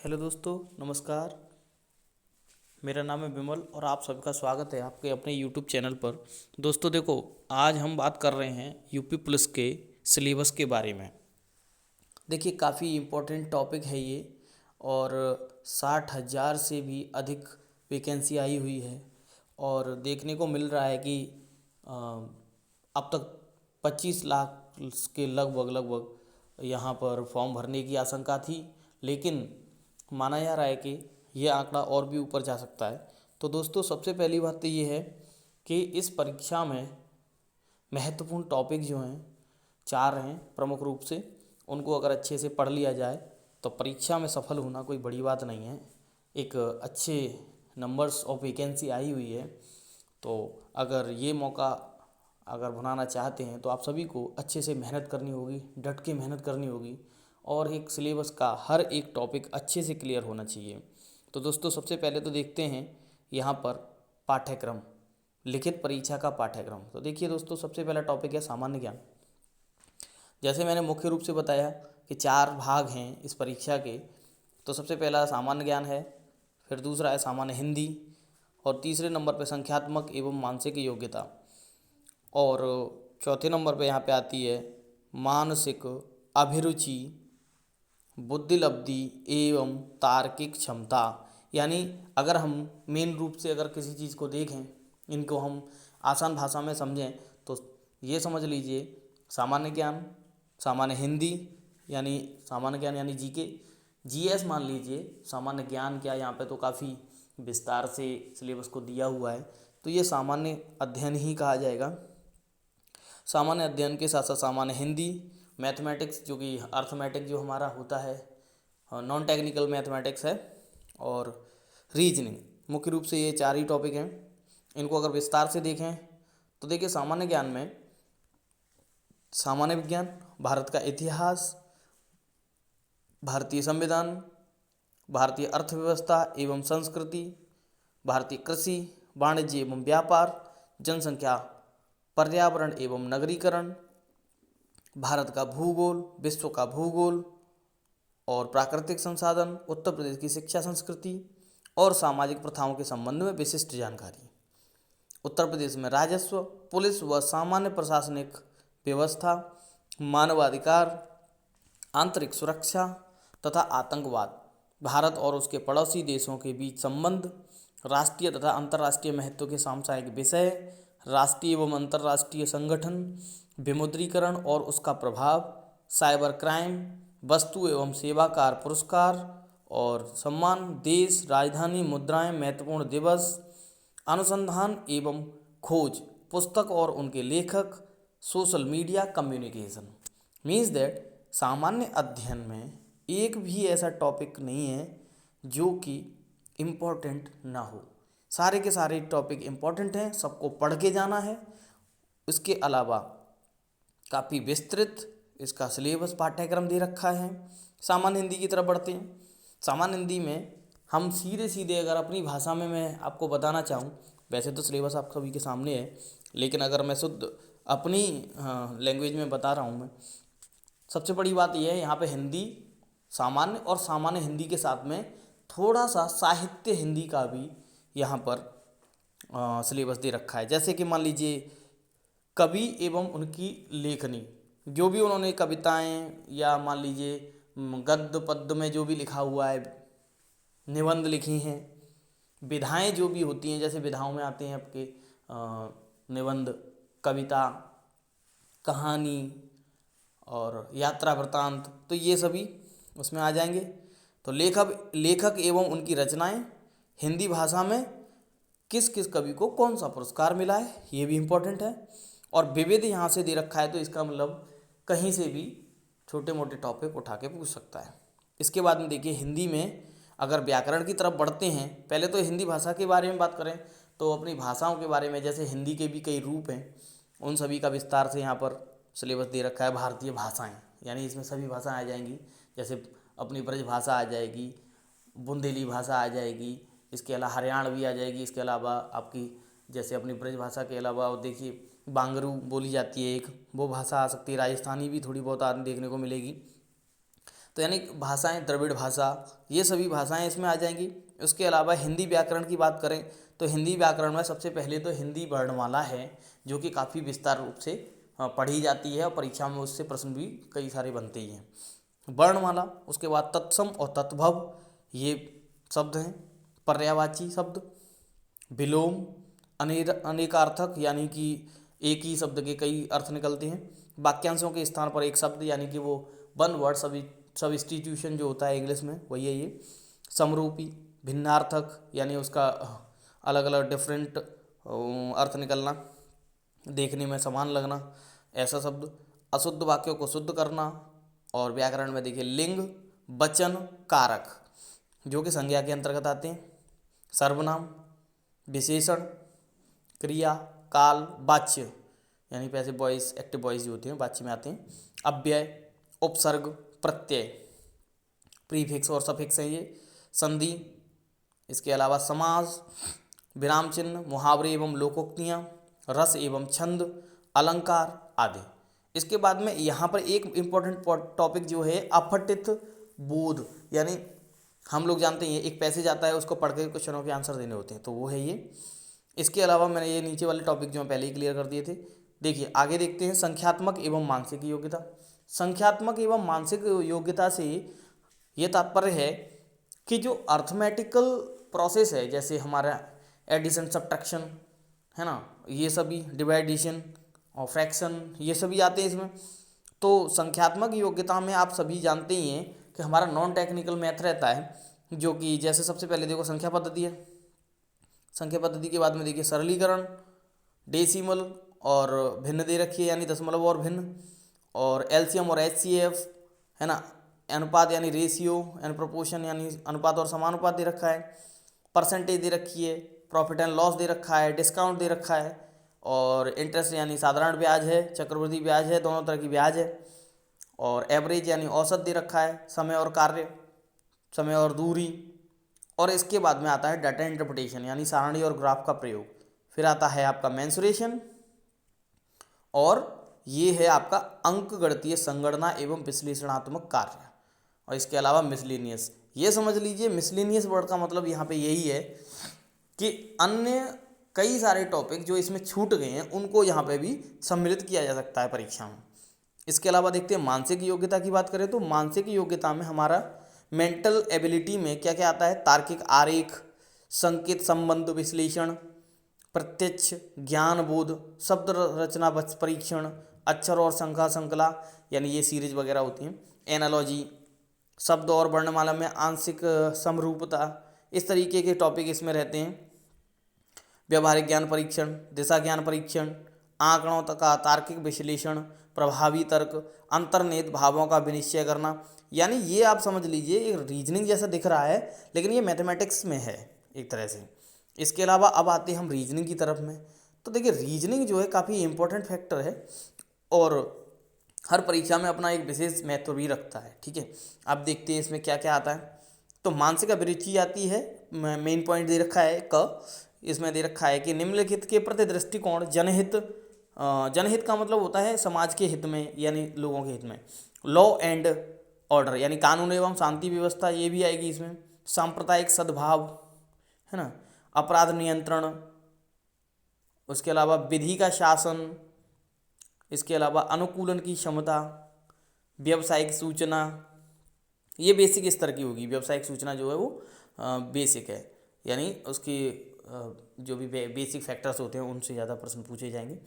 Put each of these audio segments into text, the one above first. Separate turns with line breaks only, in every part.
Hello दोस्तों, नमस्कार। मेरा नाम है विमल और आप सबका स्वागत है आपके अपने यूट्यूब चैनल पर। दोस्तों देखो, आज हम बात कर रहे हैं यूपी पुलिस के सिलेबस के बारे में। देखिए, काफ़ी इम्पोर्टेंट टॉपिक है ये और 60,000 से भी अधिक वैकेंसी आई हुई है और देखने को मिल रहा है कि अ, अब तक 25 लाख के लगभग यहाँ पर फॉर्म भरने की आशंका थी, लेकिन माना जा रहा है कि यह आंकड़ा और भी ऊपर जा सकता है। तो दोस्तों, सबसे पहली बात तो ये है कि इस परीक्षा में महत्वपूर्ण टॉपिक जो हैं 4 हैं प्रमुख रूप से। उनको अगर अच्छे से पढ़ लिया जाए तो परीक्षा में सफल होना कोई बड़ी बात नहीं है। एक अच्छे नंबर्स ऑफ वैकेंसी आई हुई है, तो अगर ये मौका अगर बनाना चाहते हैं तो आप सभी को अच्छे से मेहनत करनी होगी, डट के मेहनत करनी होगी और एक सिलेबस का हर एक टॉपिक अच्छे से क्लियर होना चाहिए। तो दोस्तों, सबसे पहले तो देखते हैं यहाँ पर पाठ्यक्रम, लिखित परीक्षा का पाठ्यक्रम। तो देखिए दोस्तों, सबसे पहला टॉपिक है सामान्य ज्ञान। जैसे मैंने मुख्य रूप से बताया कि 4 भाग हैं इस परीक्षा के। तो सबसे पहला सामान्य ज्ञान है, फिर दूसरा है सामान्य हिंदी और तीसरे नंबर पर संख्यात्मक एवं मानसिक योग्यता और चौथे नंबर पे यहाँ पे आती है मानसिक अभिरुचि, बुद्धिलब्धि एवं तार्किक क्षमता। यानी अगर हम मेन रूप से अगर किसी चीज़ को देखें, इनको हम आसान भाषा में समझें तो ये समझ लीजिए सामान्य ज्ञान, सामान्य हिंदी यानी सामान्य ज्ञान यानी जीके, जीएस मान लीजिए। सामान्य ज्ञान क्या, यहाँ पे तो काफ़ी विस्तार से सिलेबस को दिया हुआ है, तो ये सामान्य अध्ययन ही कहा जाएगा। सामान्य अध्ययन के साथ साथ सामान्य हिंदी, मैथमेटिक्स जो कि अर्थमेटिक जो हमारा होता है, नॉन टेक्निकल मैथमेटिक्स है, और रीजनिंग। मुख्य रूप से ये 4 ही टॉपिक हैं। इनको अगर विस्तार से देखें तो देखिए, सामान्य ज्ञान में सामान्य विज्ञान, भारत का इतिहास, भारतीय संविधान, भारतीय अर्थव्यवस्था एवं संस्कृति, भारतीय कृषि, वाणिज्य एवं व्यापार, जनसंख्या, पर्यावरण एवं नगरीकरण, भारत का भूगोल, विश्व का भूगोल और प्राकृतिक संसाधन, उत्तर प्रदेश की शिक्षा संस्कृति और सामाजिक प्रथाओं के संबंध में विशिष्ट जानकारी, उत्तर प्रदेश में राजस्व, पुलिस व सामान्य प्रशासनिक व्यवस्था, मानवाधिकार, आंतरिक सुरक्षा तथा आतंकवाद, भारत और उसके पड़ोसी देशों के बीच संबंध, राष्ट्रीय तथा अंतर्राष्ट्रीय महत्व के सामसायिक विषय, राष्ट्रीय एवं अंतर्राष्ट्रीय संगठन, विमुद्रीकरण और उसका प्रभाव, साइबर क्राइम, वस्तु एवं सेवा कर पुरस्कार और सम्मान, देश, राजधानी, मुद्राएं, महत्वपूर्ण दिवस, अनुसंधान एवं खोज, पुस्तक और उनके लेखक, social media, communication. Means that सामान्य अध्ययन में एक भी ऐसा टॉपिक नहीं है जो कि इम्पोर्टेंट ना हो। सारे के सारे टॉपिक इम्पोर्टेंट हैं, सबको पढ़ के जाना है। इसके अलावा काफ़ी विस्तृत इसका सिलेबस पाठ्यक्रम दे रखा है। सामान्य हिंदी की तरफ बढ़ते हैं। सामान्य हिंदी में हम सीधे सीधे अगर अपनी भाषा में मैं आपको बताना चाहूँ, वैसे तो सिलेबस आप सभी के सामने है, लेकिन अगर मैं शुद्ध अपनी लैंग्वेज में बता रहा हूँ मैं, सबसे बड़ी बात यह है यहाँ पे हिंदी सामान्य और सामान्य हिंदी के साथ में थोड़ा सा साहित्य हिंदी का भी यहाँ पर सिलेबस दे रखा है। जैसे कि मान लीजिए कवि एवं उनकी लेखनी, जो भी उन्होंने कविताएं या मान लीजिए गद्य पद्य में जो भी लिखा हुआ है, निबंध लिखी हैं, विधाएं जो भी होती हैं, जैसे विधाओं में आते हैं आपके निबंध, कविता, कहानी और यात्रा वृत्तांत, तो ये सभी उसमें आ जाएंगे। तो लेखक लेखक एवं उनकी रचनाएं, हिंदी भाषा में किस किस कवि को कौन सा पुरस्कार मिला है, ये भी इम्पोर्टेंट है। और विविध यहाँ से दे रखा है, तो इसका मतलब कहीं से भी छोटे मोटे टॉपिक उठा के पूछ सकता है। इसके बाद में देखिए, हिंदी में अगर व्याकरण की तरफ बढ़ते हैं, पहले तो हिंदी भाषा के बारे में बात करें तो अपनी भाषाओं के बारे में, जैसे हिंदी के भी कई रूप हैं, उन सभी का विस्तार से यहाँ पर सिलेबस दे रखा है। भारतीय भाषाएं यानी इसमें सभी भाषाएं आ जाएंगी, जैसे अपनी ब्रज भाषा आ जाएगी, बुंदेली भाषा आ जाएगी, इसके अलावा हरियाणवी आ जाएगी। इसके अलावा आपकी जैसे अपनी ब्रज भाषा के अलावा और देखिए बांगरू बोली जाती है एक, वो भाषा आ सकती है। राजस्थानी भी थोड़ी बहुत देखने को मिलेगी। तो यानी भाषाएं, द्रविड़ भाषा, ये सभी भाषाएं इसमें आ जाएंगी। उसके अलावा हिंदी व्याकरण की बात करें तो हिंदी व्याकरण में सबसे पहले तो हिंदी वर्णमाला है, जो कि काफ़ी विस्तार रूप से पढ़ी जाती है और परीक्षा में उससे प्रश्न भी कई सारे बनते ही हैं। वर्णमाला, उसके बाद तत्सम और तत्भव, ये शब्द हैं। पर्यायवाची शब्द, विलोम, अनेकार्थक यानी कि एक ही शब्द के कई अर्थ निकलते हैं। वाक्यांशों के स्थान पर एक शब्द, यानी कि वो वन वर्ड सब्स्टिट्यूशन जो होता है इंग्लिश में, वही है ये। समरूपी, भिन्नार्थक, यानी उसका अलग अलग डिफरेंट अर्थ निकलना, देखने में समान लगना, ऐसा शब्द। अशुद्ध वाक्यों को शुद्ध करना। और व्याकरण में देखिए लिंग, वचन, कारक, जो कि संज्ञा के अंतर्गत आते हैं। सर्वनाम, विशेषण, क्रिया, काल, वाच्य, यानी पैसे वॉइस, एक्टिव वॉइस जो होते हैं वाच्य में आते हैं। अव्यय, उपसर्ग, प्रत्यय, प्रीफिक्स और सफिक्स हैं ये। संधि, इसके अलावा समास, विराम चिन्ह, मुहावरे एवं लोकोक्तियाँ, रस एवं छंद, अलंकार आदि। इसके बाद में यहाँ पर एक इम्पोर्टेंट टॉपिक जो है अपठित बोध, यानी हम लोग जानते हैं एक पैसेज आता है, उसको पढ़ के क्वेश्चनों के आंसर देने होते हैं, तो वो है ये। इसके अलावा मैंने ये नीचे वाले टॉपिक जो मैं पहले ही क्लियर कर दिए थे। देखिए आगे देखते हैं संख्यात्मक एवं मानसिक योग्यता। संख्यात्मक एवं मानसिक योग्यता से ये तात्पर्य है कि जो अर्थमेटिकल प्रोसेस है, जैसे हमारा एडिशन, सब्ट्रैक्शन है ना, ये सभी डिवाइडेशन और फ्रैक्शन, ये सभी आते हैं इसमें। तो संख्यात्मक योग्यता में आप सभी जानते ही हैं कि हमारा नॉन टेक्निकल मैथ रहता है, जो कि जैसे सबसे पहले देखो संख्या पद्धति है। संख्या पद्धति के बाद में देखिए सरलीकरण, डेसिमल और भिन्न दे रखी है, यानी दशमलव और भिन्न, और एलसीएम और एचसीएफ है ना, अनुपात यानी रेशियो एंड प्रोपोर्शन यानी अनुपात और समानुपात दे रखा है, परसेंटेज दे रखी है, प्रॉफिट एंड लॉस दे रखा है, डिस्काउंट दे रखा है, और इंटरेस्ट यानी साधारण ब्याज है, चक्रवृद्धि ब्याज है, दोनों तरह की ब्याज है, और एवरेज यानी औसत दे रखा है, समय और कार्य, समय और दूरी। और इसके बाद में आता है डाटा इंटरप्रिटेशन यानी सारणी और ग्राफ का प्रयोग। फिर आता है आपका मेंसुरेशन, और ये है आपका अंक गणितीय संगणना एवं विश्लेषणात्मक कार्य। और इसके अलावा मिसलेनियस, ये समझ लीजिए मिसलेनियस वर्ड का मतलब यहाँ पे यही है कि अन्य कई सारे टॉपिक जो इसमें छूट गए हैं उनको यहाँ पे भी सम्मिलित किया जा सकता है परीक्षा में। इसके अलावा देखते हैं मानसिक योग्यता की बात करें तो मानसिक योग्यता में हमारा मेंटल एबिलिटी में क्या क्या आता है, तार्किक आरेख, संकेत संबंध विश्लेषण, प्रत्यक्ष ज्ञान बोध, शब्द रचना परीक्षण, अक्षर और संख्या श्रृंखला यानी ये सीरीज वगैरह होती हैं, एनालॉजी, शब्द और वर्णमाला में आंशिक समरूपता, इस तरीके के टॉपिक इसमें रहते हैं। व्यवहारिक ज्ञान परीक्षण, दिशा ज्ञान परीक्षण, आंकड़ों का तार्किक विश्लेषण, प्रभावी तर्क, अंतर्निहित भावों का विनिश्चय करना, यानी ये आप समझ लीजिए एक रीजनिंग जैसा दिख रहा है लेकिन ये मैथमेटिक्स में है एक तरह से। इसके अलावा अब आते हैं हम रीजनिंग की तरफ में। तो देखिए रीजनिंग जो है काफ़ी इंपॉर्टेंट फैक्टर है और हर परीक्षा में अपना एक विशेष महत्व भी रखता है। ठीक है, अब देखते हैं इसमें क्या क्या आता है। तो मानसिक अभिरुचि आती है, मेन पॉइंट दे रखा है इसमें दे रखा है कि निम्नलिखित के प्रति दृष्टिकोण जनहित, जनहित का मतलब होता है समाज के हित में यानी लोगों के हित में। लॉ एंड ऑर्डर यानी कानून एवं शांति व्यवस्था, ये भी आएगी इसमें। सांप्रदायिक सद्भाव है ना, अपराध नियंत्रण, उसके अलावा विधि का शासन, इसके अलावा अनुकूलन की क्षमता, व्यावसायिक सूचना, ये बेसिक स्तर की होगी। व्यावसायिक सूचना जो है वो बेसिक है, यानी उसकी जो भी बेसिक फैक्टर्स होते हैं उनसे ज़्यादा प्रश्न पूछे जाएंगे।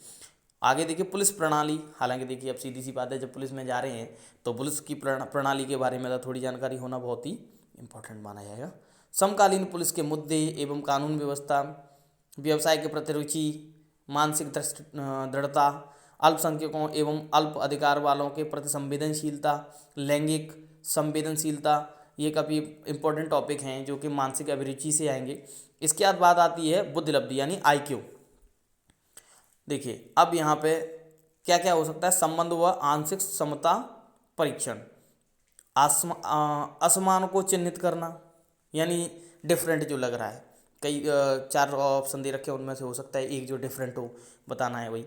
आगे देखिए पुलिस प्रणाली, हालांकि देखिए अब सीधी सी बात है जब पुलिस में जा रहे हैं तो पुलिस की प्रणाली के बारे में थोड़ी जानकारी होना बहुत ही इंपॉर्टेंट माना जाएगा। समकालीन पुलिस के मुद्दे एवं कानून व्यवस्था, व्यवसाय के प्रति रुचि, मानसिक दृढ़ता, अल्पसंख्यकों एवं अल्प अधिकार वालों के प्रति संवेदनशीलता, लैंगिक संवेदनशीलता, ये काफ़ी इंपॉर्टेंट टॉपिक हैं जो कि मानसिक अभिरुचि से आएंगे। इसके बाद बात आती है बुद्धिलब्धि यानी IQ। देखिए अब यहाँ पे क्या क्या हो सकता है, संबंध व आंशिक समता परीक्षण, असमान को चिन्हित करना यानी डिफरेंट जो लग रहा है, कई 4 ऑप्शन दे रखे हैं उनमें से हो सकता है एक जो डिफरेंट हो बताना है वही।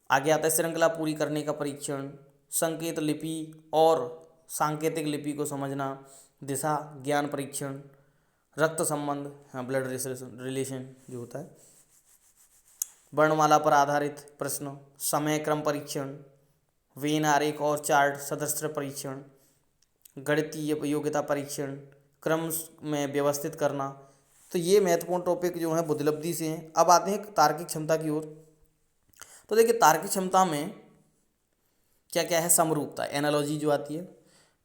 आगे आता है श्रृंखला पूरी करने का परीक्षण, संकेत लिपि और सांकेतिक लिपि को समझना, दिशा ज्ञान परीक्षण, रक्त संबंध, हाँ ब्लड रिलेशन जो होता है, वर्णमाला पर आधारित प्रश्न, समय क्रम परीक्षण, वेन आरेख और चार्ट सदस्य परीक्षण, गणितीय योग्यता परीक्षण, क्रम में व्यवस्थित करना। तो ये महत्वपूर्ण टॉपिक जो हैं बुद्धिलब्धि से हैं। अब आते हैं तार्किक क्षमता की ओर। तो देखिए तार्किक क्षमता में क्या क्या है, समरूपता एनालॉजी जो आती है,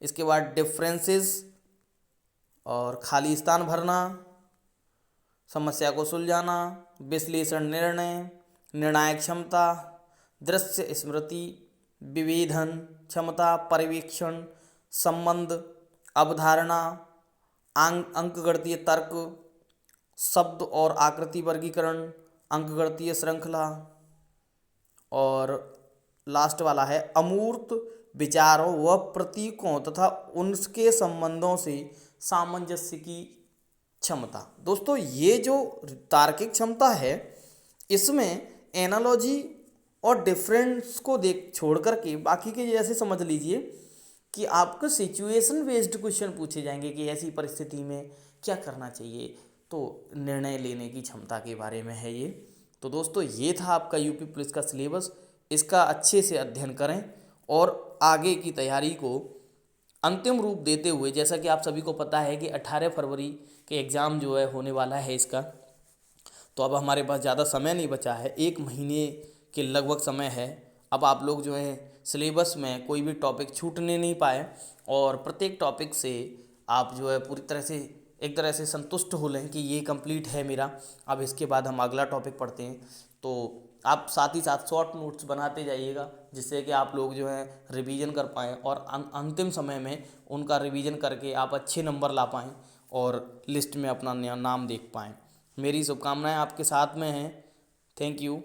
इसके बाद डिफरेंसेस और खाली स्थान भरना, समस्या को सुलझाना, विश्लेषण निर्णय, निर्णायक क्षमता, दृश्य स्मृति, विभेदन क्षमता, पर्यवेक्षण, संबंध, अवधारणा, अंकगणितीय तर्क, शब्द और आकृति वर्गीकरण, अंकगणितीय श्रृंखला, और लास्ट वाला है अमूर्त विचारों व प्रतीकों तथा उनके संबंधों से सामंजस्य की क्षमता। दोस्तों ये जो तार्किक क्षमता है इसमें एनालॉजी और डिफरेंस को देख छोड़ करके बाकी के जैसे समझ लीजिए कि आपको सिचुएशन बेस्ड क्वेश्चन पूछे जाएंगे कि ऐसी परिस्थिति में क्या करना चाहिए, तो निर्णय लेने की क्षमता के बारे में है ये। तो दोस्तों ये था आपका यूपी पुलिस का सिलेबस, इसका अच्छे से अध्ययन करें और आगे की तैयारी को अंतिम रूप देते हुए, जैसा कि आप सभी को पता है कि 18 फरवरी के एग्ज़ाम जो है होने वाला है इसका, तो अब हमारे पास ज़्यादा समय नहीं बचा है, 1 महीने के लगभग समय है। अब आप लोग जो है सिलेबस में कोई भी टॉपिक छूटने नहीं पाए और प्रत्येक टॉपिक से आप जो है पूरी तरह से एक तरह से संतुष्ट हो लें कि ये कंप्लीट है मेरा, अब इसके बाद हम अगला टॉपिक पढ़ते हैं। तो आप साथ ही साथ शॉर्ट नोट्स बनाते जाइएगा जिससे कि आप लोग जो है रिवीजन कर पाएँ और अंतिम समय में उनका रिवीजन करके आप अच्छे नंबर ला पाएँ और लिस्ट में अपना नाम देख पाएँ। मेरी शुभकामनाएं आपके साथ में हैं। Thank you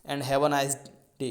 and have a nice day.